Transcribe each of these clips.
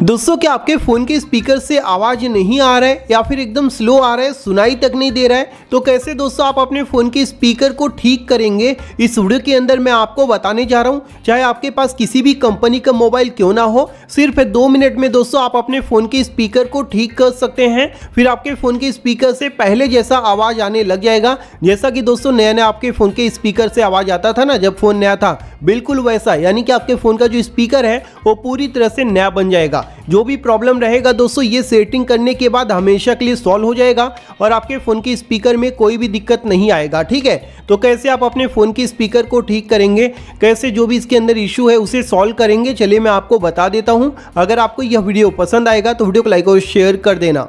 दोस्तों क्या आपके फ़ोन के स्पीकर से आवाज़ नहीं आ रहा है या फिर एकदम स्लो आ रहा है, सुनाई तक नहीं दे रहा है, तो कैसे दोस्तों आप अपने फ़ोन के स्पीकर को ठीक करेंगे इस वीडियो के अंदर मैं आपको बताने जा रहा हूं। चाहे आपके पास किसी भी कंपनी का मोबाइल क्यों ना हो, सिर्फ 2 मिनट में दोस्तों आप अपने फ़ोन के स्पीकर को ठीक कर सकते हैं। फिर आपके फ़ोन के स्पीकर से पहले जैसा आवाज़ आने लग जाएगा, जैसा कि दोस्तों नया नया आपके फ़ोन के स्पीकर से आवाज़ आता था ना जब फ़ोन नया था, बिल्कुल वैसा, यानी कि आपके फ़ोन का जो स्पीकर है वो पूरी तरह से नया बन जाएगा। जो भी प्रॉब्लम रहेगा दोस्तों ये सेटिंग करने के बाद हमेशा के लिए सॉल्व हो जाएगा और आपके फ़ोन के स्पीकर में कोई भी दिक्कत नहीं आएगा। ठीक है, तो कैसे आप अपने फ़ोन के स्पीकर को ठीक करेंगे, कैसे जो भी इसके अंदर इशू है उसे सॉल्व करेंगे, चलिए मैं आपको बता देता हूं। अगर आपको यह वीडियो पसंद आएगा तो वीडियो को लाइक और शेयर कर देना।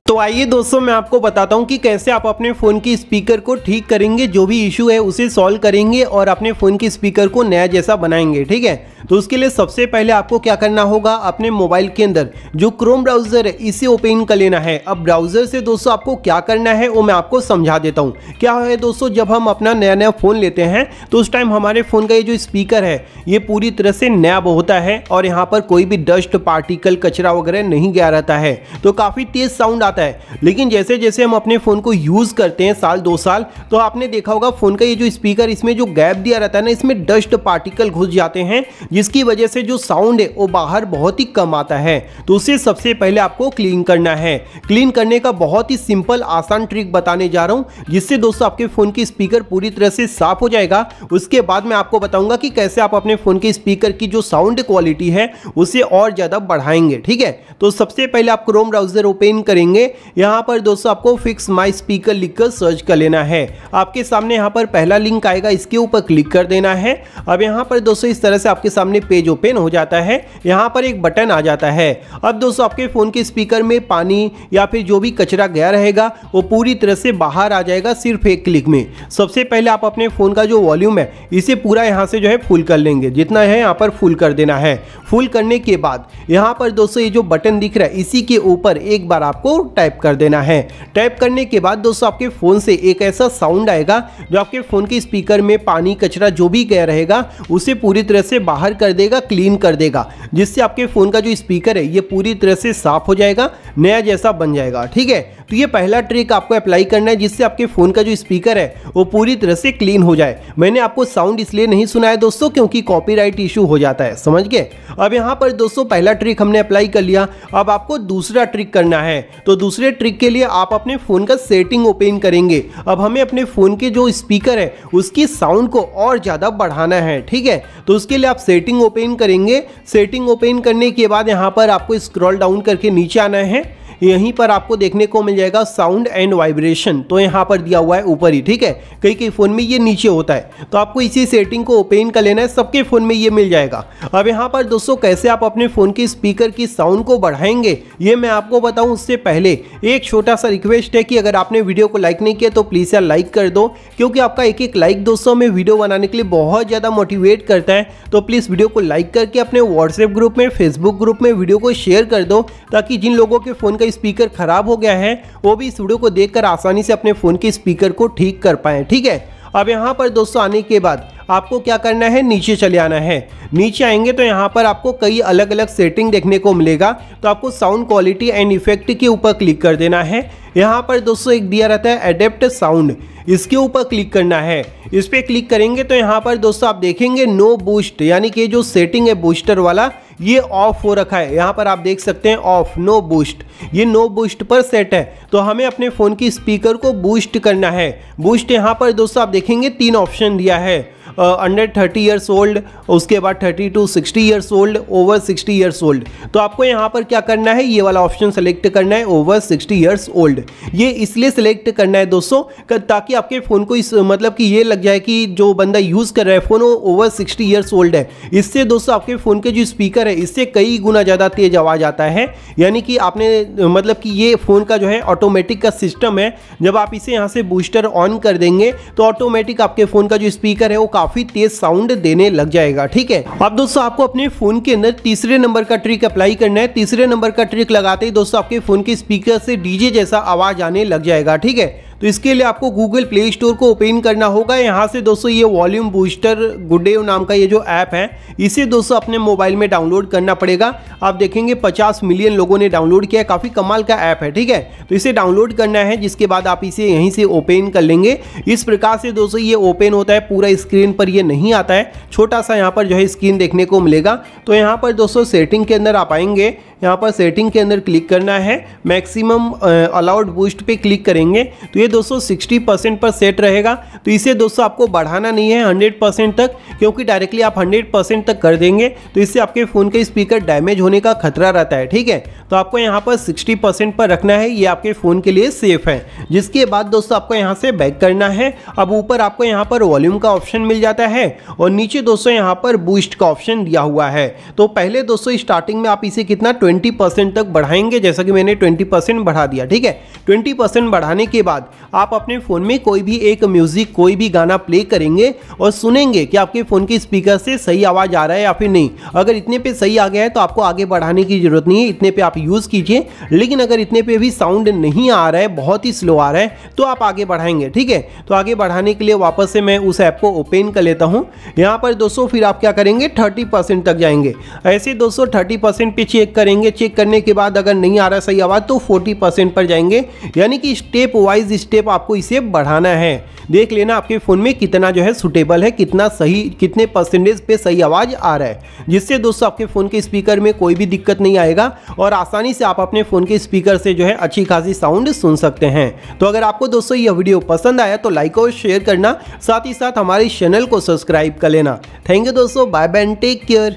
तो आइए दोस्तों मैं आपको बताता हूं कि कैसे आप अपने फ़ोन की स्पीकर को ठीक करेंगे, जो भी इशू है उसे सॉल्व करेंगे और अपने फ़ोन के स्पीकर को नया जैसा बनाएंगे। ठीक है, तो उसके लिए सबसे पहले आपको क्या करना होगा, अपने मोबाइल के अंदर जो क्रोम ब्राउज़र है इसे ओपन कर लेना है। अब ब्राउज़र से दोस्तों आपको क्या करना है वो मैं आपको समझा देता हूँ। क्या है दोस्तों, जब हम अपना नया नया फ़ोन लेते हैं तो उस टाइम हमारे फ़ोन का ये जो स्पीकर है ये पूरी तरह से नया होता है और यहाँ पर कोई भी डस्ट पार्टिकल कचरा वगैरह नहीं गया रहता है, तो काफ़ी तेज़ साउंड आता है। लेकिन जैसे जैसे हम अपने फ़ोन को यूज़ करते हैं साल 2 साल, तो आपने देखा होगा फ़ोन का ये जो स्पीकर इसमें जो गैप दिया रहता है ना, इसमें डस्ट पार्टिकल घुस जाते हैं, जिसकी वजह से जो साउंड है वो बाहर बहुत ही कम आता है। तो उसे सबसे पहले आपको क्लीन करना है। क्लीन करने का बहुत ही सिंपल आसान ट्रिक बताने जा रहा हूँ, जिससे दोस्तों आपके फ़ोन की स्पीकर पूरी तरह से साफ हो जाएगा। उसके बाद मैं आपको बताऊंगा कि कैसे आप अपने फ़ोन के स्पीकर की जो साउंड क्वालिटी है उसे और ज़्यादा बढ़ाएंगे। ठीक है, तो सबसे पहले आप क्रोम ब्राउज़र ओपन करेंगे। यहाँ पर दोस्तों आपको फिक्स माई स्पीकर लिखकर सर्च कर लेना है। आपके सामने यहाँ पर पहला लिंक आएगा, इसके ऊपर क्लिक कर देना है। अब यहाँ पर दोस्तों इस तरह से आपके सामने पेज ओपन हो जाता है। यहाँ पर एक बटन आ जाता है। अब दोस्तों आपके फ़ोन के स्पीकर में पानी या फिर जो भी कचरा गया रहेगा वो पूरी तरह से बाहर आ जाएगा सिर्फ एक क्लिक में। सबसे पहले आप अपने फ़ोन का जो वॉल्यूम है इसे पूरा यहाँ से जो है फुल कर लेंगे, जितना है यहाँ पर फुल कर देना है। फुल करने के बाद यहाँ पर दोस्तों ये जो बटन दिख रहा है इसी के ऊपर एक बार आपको टाइप कर देना है। टाइप करने के बाद दोस्तों आपके फ़ोन से एक ऐसा साउंड आएगा जो आपके फ़ोन के स्पीकर में पानी कचरा जो भी गया रहेगा उसे पूरी तरह से बाहर कर देगा, क्लीन कर देगा, जिससे आपके फ़ोन का जो स्पीकर है ये पूरी तरह से साफ हो जाएगा, नया जैसा बन जाएगा। ठीक है, तो ये पहला ट्रिक आपको अप्लाई करना है, जिससे आपके फ़ोन का जो स्पीकर है वो पूरी तरह से क्लीन हो जाए। मैंने आपको साउंड इसलिए नहीं सुनाया दोस्तों क्योंकि कॉपीराइट इशू हो जाता है, समझ गए। अब यहाँ पर दोस्तों पहला ट्रिक हमने अप्लाई कर लिया। अब आपको दूसरा ट्रिक करना है। तो दूसरे ट्रिक के लिए आप अपने फ़ोन का सेटिंग ओपन करेंगे। अब हमें अपने फ़ोन के जो स्पीकर है उसकी साउंड को और ज़्यादा बढ़ाना है। ठीक है, तो उसके लिए आप सेटिंग ओपन करेंगे। सेटिंग ओपन करने के बाद यहाँ पर आपको स्क्रॉल डाउन करके नीचे आना है। यहीं पर आपको देखने को मिल जाएगा साउंड एंड वाइब्रेशन, तो यहाँ पर दिया हुआ है ऊपर ही। ठीक है, कई कई फ़ोन में ये नीचे होता है, तो आपको इसी सेटिंग को ओपन कर लेना है। सबके फ़ोन में ये मिल जाएगा। अब यहाँ पर दोस्तों कैसे आप अपने फ़ोन के स्पीकर की साउंड को बढ़ाएंगे ये मैं आपको बताऊँ। उससे पहले एक छोटा सा रिक्वेस्ट है कि अगर आपने वीडियो को लाइक नहीं किया तो प्लीज़ यार लाइक कर दो, क्योंकि आपका एक एक लाइक दोस्तों में वीडियो बनाने के लिए बहुत ज़्यादा मोटिवेट करता है। तो प्लीज़ वीडियो को लाइक करके अपने व्हाट्सएप ग्रुप में, फेसबुक ग्रुप में वीडियो को शेयर कर दो, ताकि जिन लोगों के फ़ोन का स्पीकर खराब हो गया है वो भी इस वीडियो को देखकर आसानी से अपने फ़ोन के स्पीकर को ठीक कर पाएं। ठीक है, अब यहाँ पर दोस्तों आने के बाद आपको क्या करना है, नीचे चले आना है। नीचे आएंगे तो यहाँ पर आपको कई अलग अलग सेटिंग देखने को मिलेगा। तो आपको साउंड क्वालिटी एंड इफेक्ट के ऊपर क्लिक कर देना है। यहाँ पर दोस्तों एक दिया रहता है एडेप्ट साउंड, इसके ऊपर क्लिक करना है। इस पर क्लिक करेंगे तो यहाँ पर दोस्तों आप देखेंगे नो बूस्ट, यानी कि जो सेटिंग है बूस्टर वाला ये ऑफ हो रखा है। यहाँ पर आप देख सकते हैं ऑफ, नो बूस्ट, ये नो बूस्ट पर सेट है। तो हमें अपने फ़ोन की स्पीकर को बूस्ट करना है। बूस्ट यहाँ पर दोस्तों आप देखेंगे 3 ऑप्शन दिया है, अंडर 30 ईयर्स ओल्ड, उसके बाद 30 to 60 years old, over 60 years old. तो आपको यहाँ पर क्या करना है, ये वाला ऑप्शन सेलेक्ट करना है, ओवर 60 ईयर्स ओल्ड। ये इसलिए सेलेक्ट करना है दोस्तों ताकि आपके फ़ोन को इस मतलब कि ये लग जाए कि जो बंदा यूज़ कर रहा है फ़ोन वो ओवर 60 ईयर्स ओल्ड है। इससे दोस्तों आपके फ़ोन के जो स्पीकर है इससे कई गुना ज़्यादा तेज आवाज़ आता है। यानी कि आपने मतलब कि ये फ़ोन का जो है ऑटोमेटिक का सिस्टम है, जब आप इसे यहाँ से बूस्टर ऑन कर देंगे तो ऑटोमेटिक आपके फ़ोन का जो स्पीकर है वो काफ़ी तेज साउंड देने लग जाएगा। ठीक है, अब दोस्तों आपको अपने फ़ोन के अंदर तीसरे नंबर का ट्रिक अप्लाई करना है। तीसरे नंबर का ट्रिक लगाते ही दोस्तों आपके फ़ोन के स्पीकर से डीजे जैसा आवाज़ आने लग जाएगा। ठीक है, तो इसके लिए आपको गूगल प्ले स्टोर को ओपन करना होगा। यहाँ से दोस्तों ये वॉल्यूम बूस्टर गुडेव नाम का ये जो ऐप है इसे दोस्तों अपने मोबाइल में डाउनलोड करना पड़ेगा। आप देखेंगे 50 मिलियन लोगों ने डाउनलोड किया है, काफ़ी कमाल का ऐप है, ठीक है। तो इसे डाउनलोड करना है, जिसके बाद आप इसे यहीं से ओपन कर लेंगे। इस प्रकार से दोस्तों ये ओपन होता है, पूरा स्क्रीन पर ये नहीं आता है, छोटा सा यहाँ पर जो है स्क्रीन देखने को मिलेगा। तो यहाँ पर दोस्तों सेटिंग के अंदर आप आएंगे, यहाँ पर सेटिंग के अंदर क्लिक करना है, मैक्सिमम अलाउड बूस्ट पे क्लिक करेंगे तो ये दोस्तों 60% पर सेट रहेगा। तो इसे दोस्तों आपको बढ़ाना नहीं है 100% तक, क्योंकि डायरेक्टली आप 100% तक कर देंगे तो इससे आपके फ़ोन के स्पीकर डैमेज होने का खतरा रहता है, ठीक है। तो आपको यहाँ पर 60% पर रखना है, ये आपके फ़ोन के लिए सेफ़ है। जिसके बाद दोस्तों आपको यहाँ से बैक करना है। अब ऊपर आपको यहाँ पर वॉल्यूम का ऑप्शन मिल जाता है और नीचे दोस्तों यहाँ पर बूस्ट का ऑप्शन दिया हुआ है। तो पहले दोस्तों स्टार्टिंग में आप इसे कितना 20% तक बढ़ाएंगे, जैसा कि मैंने 20% बढ़ा दिया, ठीक है। 20% बढ़ाने के बाद आप अपने फ़ोन में कोई भी एक म्यूज़िक, कोई भी गाना प्ले करेंगे और सुनेंगे कि आपके फ़ोन के स्पीकर से सही आवाज़ आ रहा है या फिर नहीं। अगर इतने पे सही आ गया है तो आपको आगे बढ़ाने की ज़रूरत नहीं है, इतने पे आप यूज़ कीजिए। लेकिन अगर इतने पे भी साउंड नहीं आ रहा है, बहुत ही स्लो आ रहा है, तो आप आगे बढ़ाएंगे, ठीक है। तो आगे बढ़ाने के लिए वापस से मैं उस ऐप को ओपन कर लेता हूँ। यहाँ पर दोस्तों फिर आप क्या करेंगे 30% तक जाएंगे। ऐसे दोस्तों 30% पे चेक करेंगे, चेक करने के बाद अगर नहीं आ रहा सही आवाज़ तो 40% पर जाएंगे, यानी कि स्टेप वाइज स्टेप आपको इसे बढ़ाना है। देख लेना आपके फ़ोन में कितना जो है सुटेबल है, कितना सही, कितने परसेंटेज पे सही आवाज़ आ रहा है, जिससे दोस्तों आपके फ़ोन के स्पीकर में कोई भी दिक्कत नहीं आएगा और आसानी से आप अपने फ़ोन के स्पीकर से जो है अच्छी खासी साउंड सुन सकते हैं। तो अगर आपको दोस्तों यह वीडियो पसंद आया तो लाइक और शेयर करना, साथ ही साथ हमारे चैनल को सब्सक्राइब कर लेना। थैंक यू दोस्तों, bye bye and take care.